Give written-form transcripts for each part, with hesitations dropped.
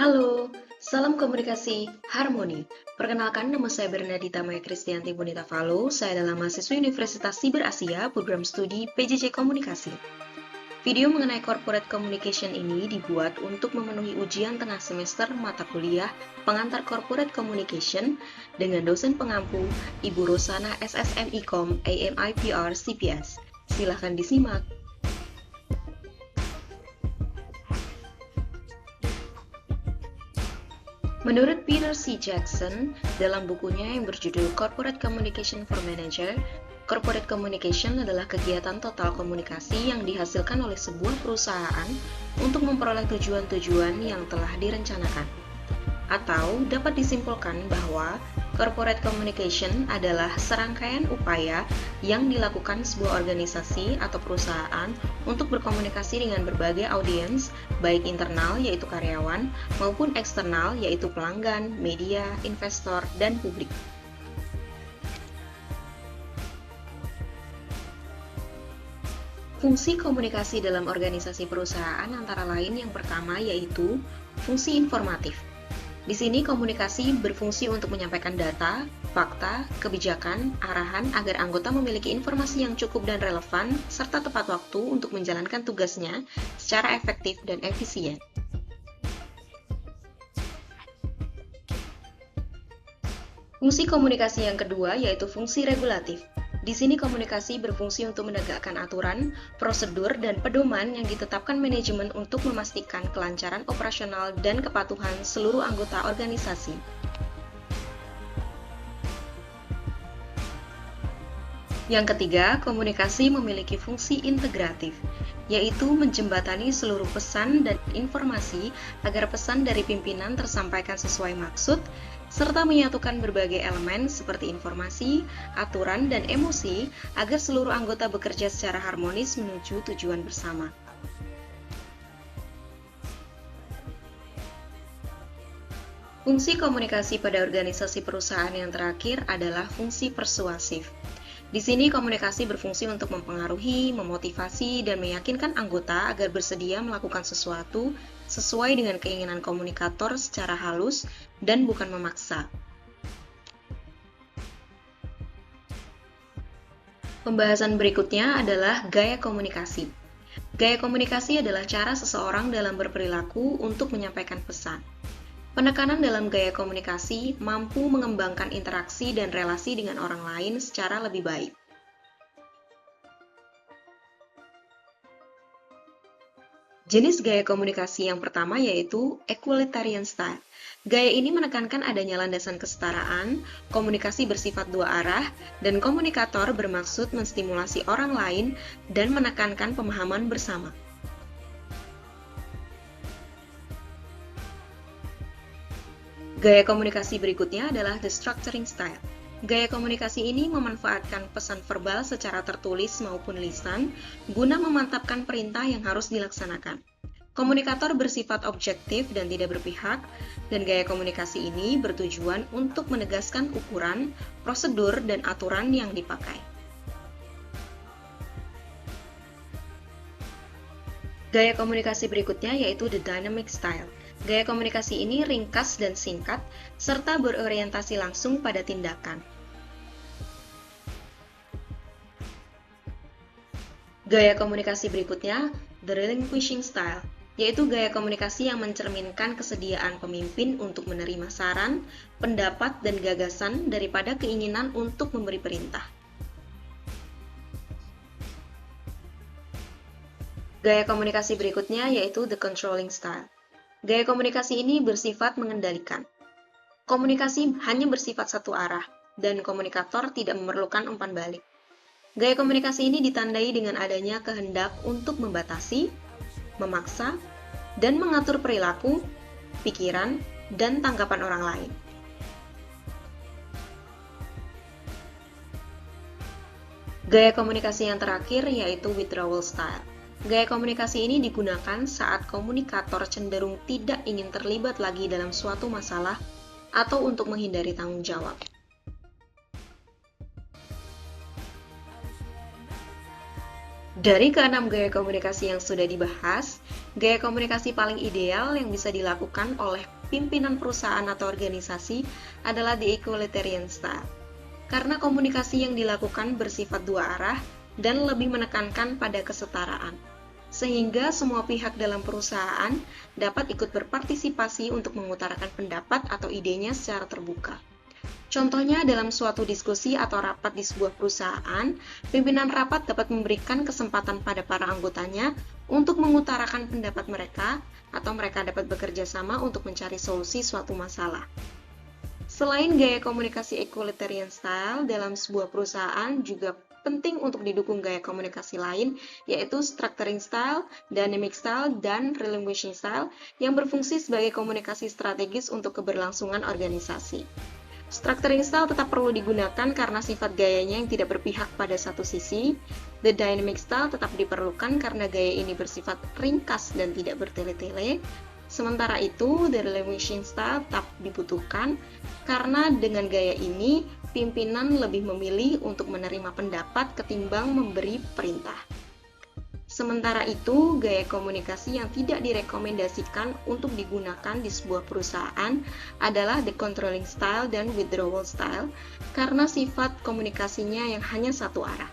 Halo, salam komunikasi harmoni. Perkenalkan, nama saya Bernadita Maya Kristianti Bonita Valo. Saya adalah mahasiswa Universitas Siber Asia, program studi PJJ Komunikasi. Video mengenai corporate communication ini dibuat untuk memenuhi ujian tengah semester mata kuliah pengantar corporate communication dengan dosen pengampu Ibu Rosana SSMIKOM AMIPR CPS. Silahkan disimak. Menurut Peter C. Jackson, dalam bukunya yang berjudul Corporate Communication for Manager, corporate communication adalah kegiatan total komunikasi yang dihasilkan oleh sebuah perusahaan untuk memperoleh tujuan-tujuan yang telah direncanakan. Atau dapat disimpulkan bahwa corporate communication adalah serangkaian upaya yang dilakukan sebuah organisasi atau perusahaan untuk berkomunikasi dengan berbagai audiens, baik internal yaitu karyawan, maupun eksternal yaitu pelanggan, media, investor, dan publik. Fungsi komunikasi dalam organisasi perusahaan antara lain yang pertama yaitu fungsi informatif. Di sini komunikasi berfungsi untuk menyampaikan data, fakta, kebijakan, arahan agar anggota memiliki informasi yang cukup dan relevan serta tepat waktu untuk menjalankan tugasnya secara efektif dan efisien. Fungsi komunikasi yang kedua yaitu fungsi regulatif. Di sini komunikasi berfungsi untuk menegakkan aturan, prosedur, dan pedoman yang ditetapkan manajemen untuk memastikan kelancaran operasional dan kepatuhan seluruh anggota organisasi. Yang ketiga, komunikasi memiliki fungsi integratif, yaitu menjembatani seluruh pesan dan informasi agar pesan dari pimpinan tersampaikan sesuai maksud, serta menyatukan berbagai elemen seperti informasi, aturan, dan emosi agar seluruh anggota bekerja secara harmonis menuju tujuan bersama. Fungsi komunikasi pada organisasi perusahaan yang terakhir adalah fungsi persuasif. Di sini komunikasi berfungsi untuk mempengaruhi, memotivasi, dan meyakinkan anggota agar bersedia melakukan sesuatu sesuai dengan keinginan komunikator secara halus dan bukan memaksa. Pembahasan berikutnya adalah gaya komunikasi. Gaya komunikasi adalah cara seseorang dalam berperilaku untuk menyampaikan pesan. Penekanan dalam gaya komunikasi mampu mengembangkan interaksi dan relasi dengan orang lain secara lebih baik. Jenis gaya komunikasi yang pertama yaitu equalitarian style. Gaya ini menekankan adanya landasan kesetaraan, komunikasi bersifat dua arah, dan komunikator bermaksud menstimulasi orang lain dan menekankan pemahaman bersama. Gaya komunikasi berikutnya adalah the structuring style. Gaya komunikasi ini memanfaatkan pesan verbal secara tertulis maupun lisan guna memantapkan perintah yang harus dilaksanakan. Komunikator bersifat objektif dan tidak berpihak, dan gaya komunikasi ini bertujuan untuk menegaskan ukuran, prosedur, dan aturan yang dipakai. Gaya komunikasi berikutnya yaitu the dynamic style. Gaya komunikasi ini ringkas dan singkat, serta berorientasi langsung pada tindakan. Gaya komunikasi berikutnya, the relinquishing style, yaitu gaya komunikasi yang mencerminkan kesediaan pemimpin untuk menerima saran, pendapat, dan gagasan daripada keinginan untuk memberi perintah. Gaya komunikasi berikutnya yaitu the controlling style. Gaya komunikasi ini bersifat mengendalikan. Komunikasi hanya bersifat satu arah, dan komunikator tidak memerlukan umpan balik. Gaya komunikasi ini ditandai dengan adanya kehendak untuk membatasi, memaksa, dan mengatur perilaku, pikiran, dan tanggapan orang lain. Gaya komunikasi yang terakhir yaitu withdrawal style. Gaya komunikasi ini digunakan saat komunikator cenderung tidak ingin terlibat lagi dalam suatu masalah atau untuk menghindari tanggung jawab. Dari keenam gaya komunikasi yang sudah dibahas, Gaya komunikasi paling ideal yang bisa dilakukan oleh pimpinan perusahaan atau organisasi adalah the equalitarian style. Karena komunikasi yang dilakukan bersifat dua arah dan lebih menekankan pada kesetaraan, sehingga semua pihak dalam perusahaan dapat ikut berpartisipasi untuk mengutarakan pendapat atau idenya secara terbuka. Contohnya, dalam suatu diskusi atau rapat di sebuah perusahaan, pimpinan rapat dapat memberikan kesempatan pada para anggotanya untuk mengutarakan pendapat mereka, atau mereka dapat bekerja sama untuk mencari solusi suatu masalah. Selain gaya komunikasi equalitarian style, dalam sebuah perusahaan juga penting untuk didukung gaya komunikasi lain, yaitu structuring style, dynamic style, dan relinquishing style yang berfungsi sebagai komunikasi strategis untuk keberlangsungan organisasi. Structuring style tetap perlu digunakan karena sifat gayanya yang tidak berpihak pada satu sisi. The dynamic style tetap diperlukan karena gaya ini bersifat ringkas dan tidak bertele-tele. Sementara itu, the relinquishing style tetap dibutuhkan karena dengan gaya ini, pimpinan lebih memilih untuk menerima pendapat ketimbang memberi perintah. Sementara itu, gaya komunikasi yang tidak direkomendasikan untuk digunakan di sebuah perusahaan adalah the controlling style dan withdrawal style karena sifat komunikasinya yang hanya satu arah.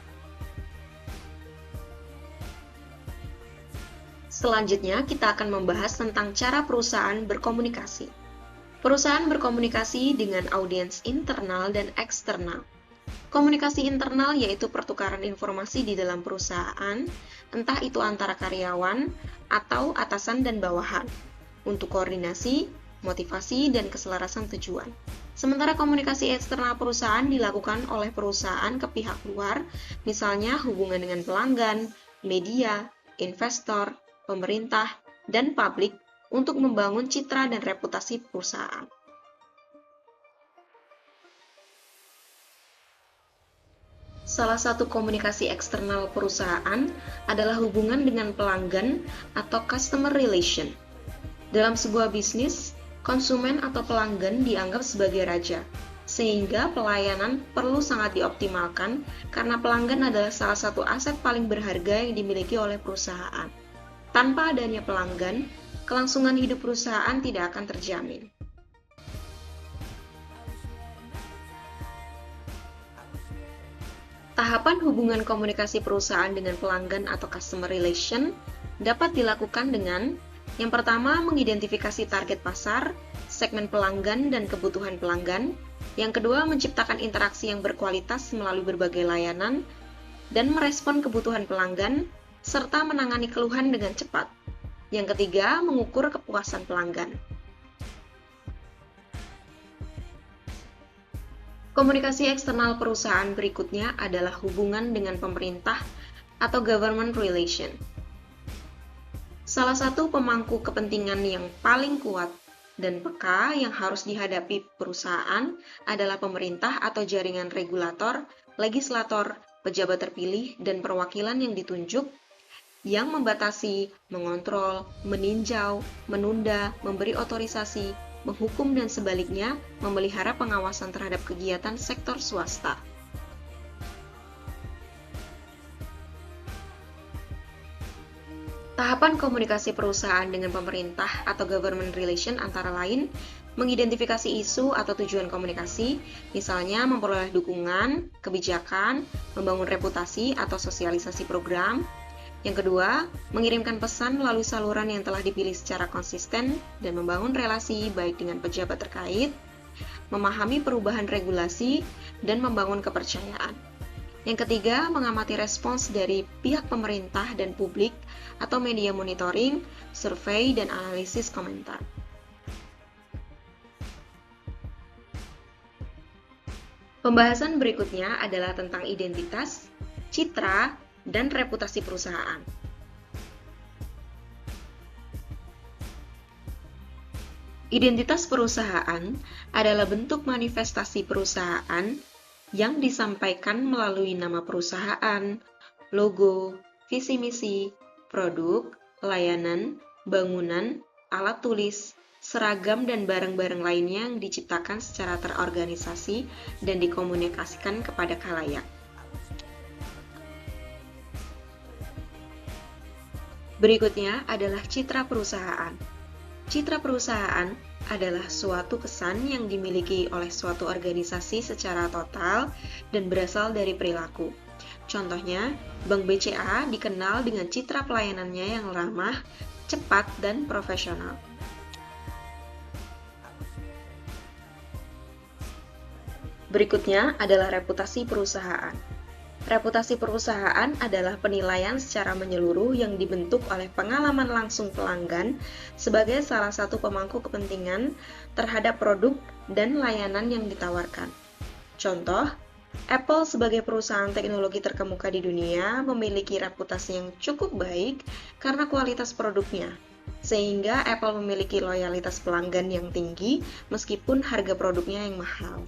Selanjutnya, kita akan membahas tentang cara perusahaan berkomunikasi. Perusahaan berkomunikasi dengan audiens internal dan eksternal. Komunikasi internal yaitu pertukaran informasi di dalam perusahaan, entah itu antara karyawan atau atasan dan bawahan, untuk koordinasi, motivasi, dan keselarasan tujuan. Sementara komunikasi eksternal perusahaan dilakukan oleh perusahaan ke pihak luar, misalnya hubungan dengan pelanggan, media, investor, pemerintah, dan publik untuk membangun citra dan reputasi perusahaan. Salah satu komunikasi eksternal perusahaan adalah hubungan dengan pelanggan atau customer relation. Dalam sebuah bisnis, konsumen atau pelanggan dianggap sebagai raja, sehingga pelayanan perlu sangat dioptimalkan karena pelanggan adalah salah satu aset paling berharga yang dimiliki oleh perusahaan. Tanpa adanya pelanggan, kelangsungan hidup perusahaan tidak akan terjamin. Tahapan hubungan komunikasi perusahaan dengan pelanggan atau customer relation dapat dilakukan dengan yang pertama, mengidentifikasi target pasar, segmen pelanggan, dan kebutuhan pelanggan. Yang kedua, menciptakan interaksi yang berkualitas melalui berbagai layanan dan merespon kebutuhan pelanggan, serta menangani keluhan dengan cepat. Yang ketiga, mengukur kepuasan pelanggan. Komunikasi eksternal perusahaan berikutnya adalah hubungan dengan pemerintah atau government relation. Salah satu pemangku kepentingan yang paling kuat dan peka yang harus dihadapi perusahaan adalah pemerintah atau jaringan regulator, legislator, pejabat terpilih, dan perwakilan yang ditunjuk yang membatasi, mengontrol, meninjau, menunda, memberi otorisasi, menghukum dan sebaliknya, memelihara pengawasan terhadap kegiatan sektor swasta. Tahapan komunikasi perusahaan dengan pemerintah atau government relation antara lain, mengidentifikasi isu atau tujuan komunikasi, misalnya memperoleh dukungan, kebijakan, membangun reputasi atau sosialisasi program. Yang kedua, mengirimkan pesan melalui saluran yang telah dipilih secara konsisten dan membangun relasi baik dengan pejabat terkait, memahami perubahan regulasi, dan membangun kepercayaan. Yang ketiga, mengamati respons dari pihak pemerintah dan publik atau media monitoring, survei, dan analisis komentar. Pembahasan berikutnya adalah tentang identitas, citra, dan reputasi perusahaan. Identitas perusahaan adalah bentuk manifestasi perusahaan yang disampaikan melalui nama perusahaan, logo, visi misi, produk, layanan, bangunan, alat tulis, seragam, dan barang-barang lainnya yang diciptakan secara terorganisasi dan dikomunikasikan kepada khalayak. Berikutnya adalah citra perusahaan. Citra perusahaan adalah suatu kesan yang dimiliki oleh suatu organisasi secara total dan berasal dari perilaku. Contohnya, Bank BCA dikenal dengan citra pelayanannya yang ramah, cepat, dan profesional. Berikutnya adalah reputasi perusahaan. Reputasi perusahaan adalah penilaian secara menyeluruh yang dibentuk oleh pengalaman langsung pelanggan sebagai salah satu pemangku kepentingan terhadap produk dan layanan yang ditawarkan. Contoh, Apple sebagai perusahaan teknologi terkemuka di dunia memiliki reputasi yang cukup baik karena kualitas produknya, sehingga Apple memiliki loyalitas pelanggan yang tinggi meskipun harga produknya yang mahal.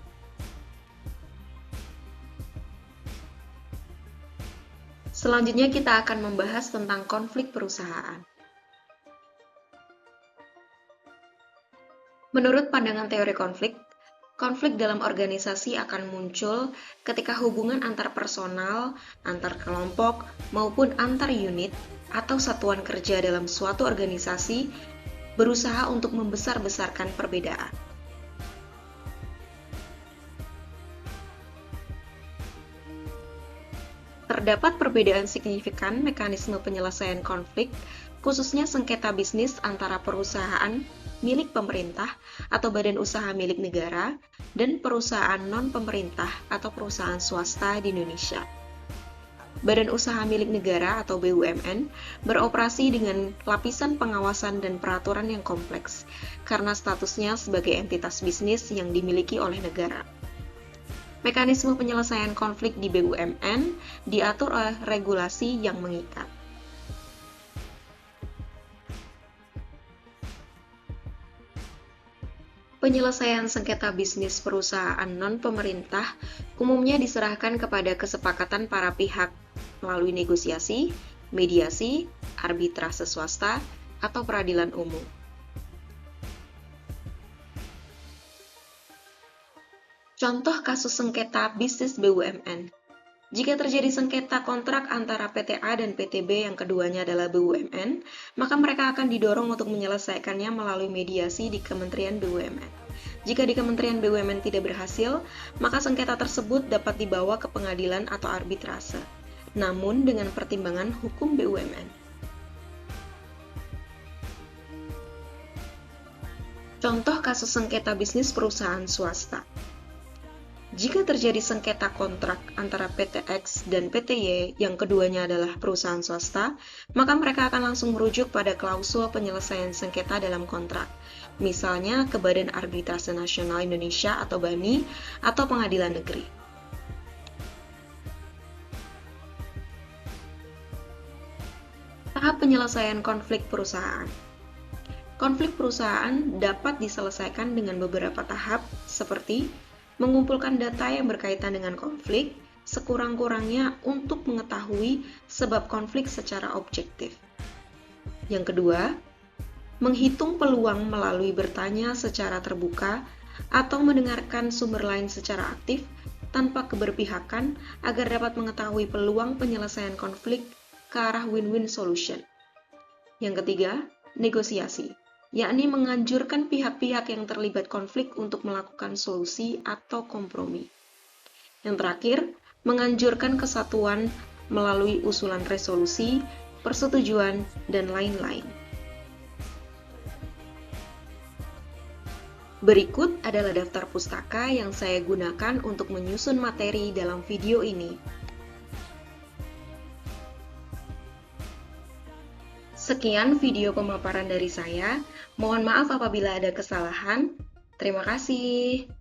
Selanjutnya kita akan membahas tentang konflik perusahaan. Menurut pandangan teori konflik, konflik dalam organisasi akan muncul ketika hubungan antar personal, antar kelompok, maupun antar unit atau satuan kerja dalam suatu organisasi berusaha untuk membesar-besarkan perbedaan. Terdapat perbedaan signifikan mekanisme penyelesaian konflik, khususnya sengketa bisnis antara perusahaan milik pemerintah atau badan usaha milik negara dan perusahaan non-pemerintah atau perusahaan swasta di Indonesia. Badan usaha milik negara atau BUMN beroperasi dengan lapisan pengawasan dan peraturan yang kompleks karena statusnya sebagai entitas bisnis yang dimiliki oleh negara. Mekanisme penyelesaian konflik di BUMN diatur oleh regulasi yang mengikat. Penyelesaian sengketa bisnis perusahaan non-pemerintah umumnya diserahkan kepada kesepakatan para pihak melalui negosiasi, mediasi, arbitrase swasta, atau peradilan umum. Contoh kasus sengketa bisnis BUMN. Jika terjadi sengketa kontrak antara PTA dan PTB yang keduanya adalah BUMN, maka mereka akan didorong untuk menyelesaikannya melalui mediasi di Kementerian BUMN. Jika di Kementerian BUMN tidak berhasil, maka sengketa tersebut dapat dibawa ke pengadilan atau arbitrase, namun dengan pertimbangan hukum BUMN. Contoh kasus sengketa bisnis perusahaan swasta. Jika terjadi sengketa kontrak antara PT X dan PT Y yang keduanya adalah perusahaan swasta, maka mereka akan langsung merujuk pada klausul penyelesaian sengketa dalam kontrak, misalnya ke Badan Arbitrase Nasional Indonesia atau BANI atau Pengadilan Negeri. Tahap penyelesaian konflik perusahaan. Konflik perusahaan dapat diselesaikan dengan beberapa tahap seperti mengumpulkan data yang berkaitan dengan konflik, sekurang-kurangnya untuk mengetahui sebab konflik secara objektif. Yang kedua, menghitung peluang melalui bertanya secara terbuka atau mendengarkan sumber lain secara aktif tanpa keberpihakan agar dapat mengetahui peluang penyelesaian konflik ke arah win-win solution. Yang ketiga, negosiasi, yakni menganjurkan pihak-pihak yang terlibat konflik untuk melakukan solusi atau kompromi. Yang terakhir, menganjurkan kesatuan melalui usulan resolusi, persetujuan, dan lain-lain. Berikut adalah daftar pustaka yang saya gunakan untuk menyusun materi dalam video ini. Sekian video pemaparan dari saya. Mohon maaf apabila ada kesalahan. Terima kasih.